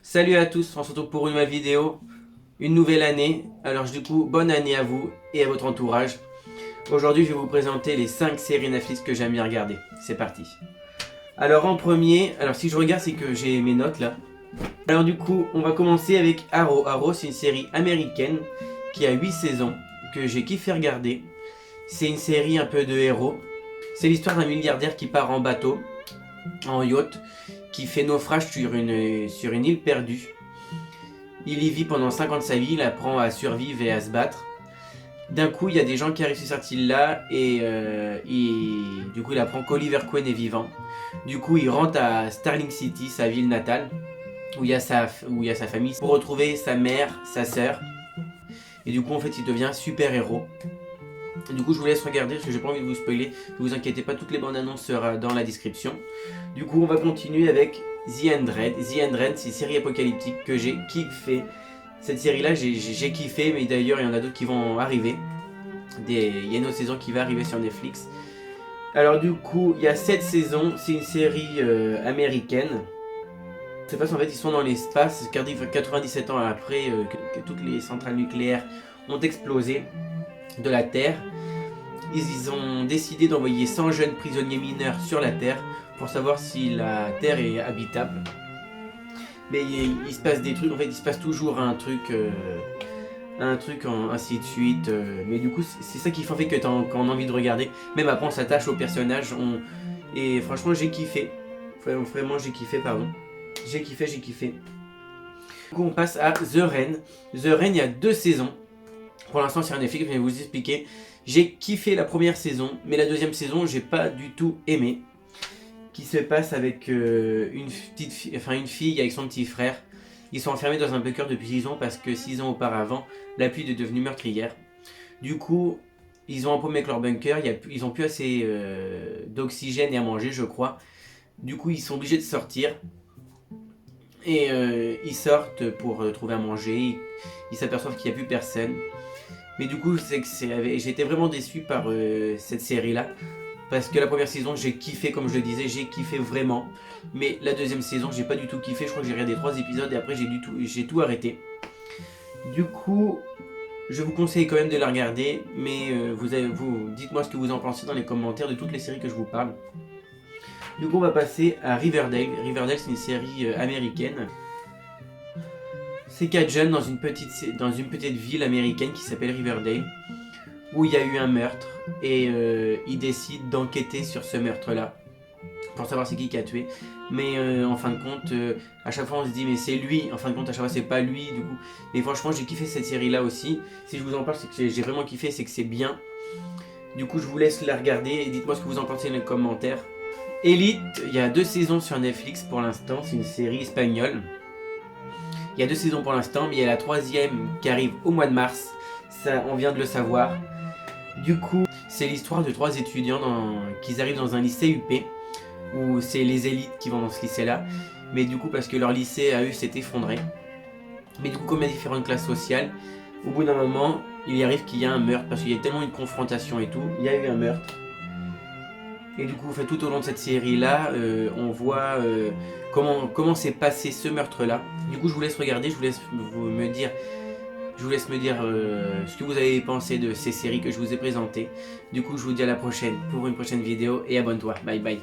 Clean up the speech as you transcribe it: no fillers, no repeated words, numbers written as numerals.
Salut à tous, on se retrouve pour une nouvelle vidéo, une nouvelle année. Alors du coup, bonne année à vous et à votre entourage. Aujourd'hui, je vais vous présenter les 5 séries Netflix que j'aime bien regarder. C'est parti. Alors en premier, alors si je regarde, c'est que j'ai mes notes là. Alors du coup, on va commencer avec Arrow. Arrow, c'est une série américaine qui a 8 saisons, que j'ai kiffé regarder. C'est une série un peu de héros. C'est l'histoire d'un milliardaire qui part en bateau, en yacht, qui fait naufrage sur une île perdue. Il y vit pendant 5 ans de sa vie, il apprend à survivre et à se battre. D'un coup, il y a des gens qui arrivent sur cette île-là et du coup, il apprend qu'Oliver Queen est vivant. Du coup, il rentre à Starling City, sa ville natale, où il y a sa famille, pour retrouver sa mère, sa sœur. Et du coup, en fait, il devient super-héros. Du coup, je vous laisse regarder parce que j'ai pas envie de vous spoiler. Ne vous inquiétez pas, toutes les bandes annonces seront dans la description. Du coup, on va continuer avec The Hundred. The Hundred, c'est une série apocalyptique que j'ai kiffé. Cette série-là, j'ai kiffé, mais d'ailleurs, il y en a d'autres qui vont arriver. Il y a une autre saison qui va arriver sur Netflix. Alors, du coup, il y a 7 saisons. C'est une série américaine. C'est parce qu'en fait, ils sont dans l'espace. 97 ans après que toutes les centrales nucléaires ont explosé de la Terre. Ils ont décidé d'envoyer 100 jeunes prisonniers mineurs sur la Terre pour savoir si la Terre est habitable. Mais il se passe des trucs, en fait il se passe toujours un truc ainsi de suite. Mais du coup c'est ça qui fait que quand on a envie de regarder. Même après on s'attache au personnage. Et franchement j'ai kiffé. Vraiment j'ai kiffé, pardon. J'ai kiffé. Du coup on passe à The Rain. The Rain, il y a 2 saisons. Pour l'instant c'est un Netflix, je vais vous expliquer. J'ai kiffé la première saison, mais la deuxième saison j'ai pas du tout aimé. Qui se passe avec une fille avec son petit frère. Ils sont enfermés dans un bunker depuis 6 ans parce que 6 ans auparavant, la pluie est devenue meurtrière. Du coup, ils ont un problème avec leur bunker, ils ont plus assez d'oxygène et à manger, je crois. Du coup, ils sont obligés de sortir. Et ils sortent pour trouver à manger. Ils s'aperçoivent qu'il n'y a plus personne. Mais du coup, j'ai été vraiment déçu par cette série-là. Parce que la première saison, j'ai kiffé, comme je le disais, j'ai kiffé vraiment. Mais la deuxième saison, j'ai pas du tout kiffé. Je crois que j'ai regardé 3 épisodes et après, j'ai tout arrêté. Du coup, je vous conseille quand même de la regarder. Mais dites-moi ce que vous en pensez dans les commentaires de toutes les séries que je vous parle. Du coup, on va passer à Riverdale. Riverdale, c'est une série américaine. C'est 4 jeunes dans une petite ville américaine qui s'appelle Riverdale, où il y a eu un meurtre et ils décident d'enquêter sur ce meurtre-là pour savoir c'est qui a tué. Mais en fin de compte, à chaque fois on se dit mais c'est lui. En fin de compte, à chaque fois c'est pas lui du coup. Mais franchement, j'ai kiffé cette série-là aussi. Si je vous en parle, c'est que j'ai vraiment kiffé, c'est que c'est bien. Du coup, je vous laisse la regarder et dites-moi ce que vous en pensez dans les commentaires. Elite, il y a 2 saisons sur Netflix pour l'instant. C'est une série espagnole. Il y a 2 saisons pour l'instant, mais il y a la 3e qui arrive au mois de mars. Ça, on vient de le savoir. Du coup, c'est l'histoire de 3 étudiants qui arrivent dans un lycée UP, où c'est les élites qui vont dans ce lycée-là. Mais du coup, parce que leur lycée à eux s'est effondré. Mais du coup, comme il y a différentes classes sociales, au bout d'un moment, il y arrive qu'il y a un meurtre, parce qu'il y a tellement une confrontation et tout, il y a eu un meurtre. Et du coup, tout au long de cette série-là, on voit comment s'est passé ce meurtre-là. Du coup, je vous laisse regarder, je vous laisse me dire ce que vous avez pensé de ces séries que je vous ai présentées. Du coup, je vous dis à la prochaine pour une prochaine vidéo et abonne-toi. Bye bye.